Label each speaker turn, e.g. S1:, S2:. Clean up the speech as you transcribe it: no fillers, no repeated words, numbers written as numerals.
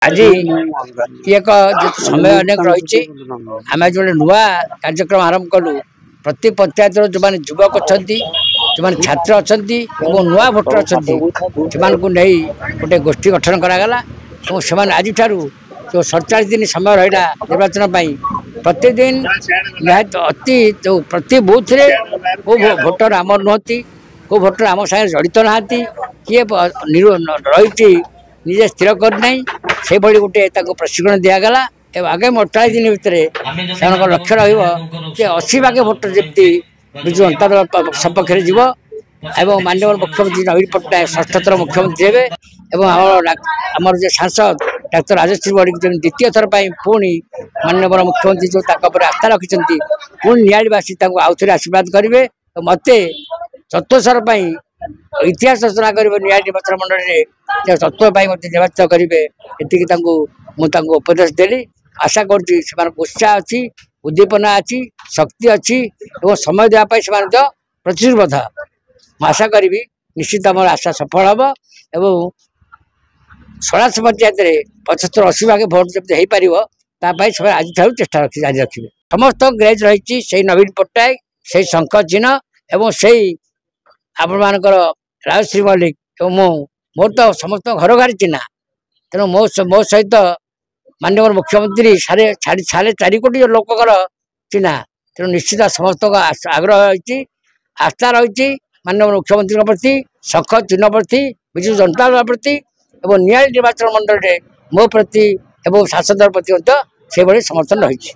S1: आज एक समय अनेक रही आम जो नुआ कार्यक्रम आरंभ कलु प्रति पंचायत जो मैंने युवक अच्छा जो मैंने छात्र अच्छा नुआ भोटर अच्छा से गोटे गोष्ठी गठन करागला से आज जो 47 दिन समय रहा निर्वाचन प्रतिदिन अति जो प्रति बूथ रे को भोटर आम नुहति को भोटर आम सागे जड़ित नहांती किए रही निजे स्थिर करना से गोटे प्रशिक्षण दिगला आगामी 48 दिन भितर लक्ष्य रही भाग भोटर जमी विजु जनता दल सपक्ष जीव एवं माननीय मुख्यमंत्री नवीन पट्टनायक षष्ठथर मुख्यमंत्री हे आमर जो सांसद डाक्टर राजश्री बड़िक द्वितीय थर पुणी माननीय मुख्यमंत्री जो आस्था रखिंट पुणी नियाड़ीवासी आउ थे आशीर्वाद करेंगे मत चतुर्थर इतिहास रचना करेंगे निया निर्वाचन मंडल तत्व निर्वाचित करेंगे ये उपदेश देली आशा कर उत्साह अच्छी उद्दीपना अच्छी शक्ति अच्छी और समय देवाई से प्रतिश्रुतिबद्ध आशा करी निश्चित आम आशा सफल हम एवं 87 पंचायत 75-80 भाग भोट जब हो पार से आज चेष्टा जारी रखिए समस्त ग्रेज रही से नवीन पट्टनायक से शंख चिन्ह एवं से आपण मानकर राजश्री मल्लिक मोर तो समस्त घर घर चिन्ह तेणु मो सहित माननीय मुख्यमंत्री साढ़े 4 कोटी लोकर चिन्ह तेणु निश्चित समस्त आग्रह रही आस्था रही माननीय मुख्यमंत्री प्रति शंख चिन्ह प्रति विजु जनता दल प्रति और निया निर्वाचन मंडल मो प्रति और शासन दल प्रति से समर्थन रही।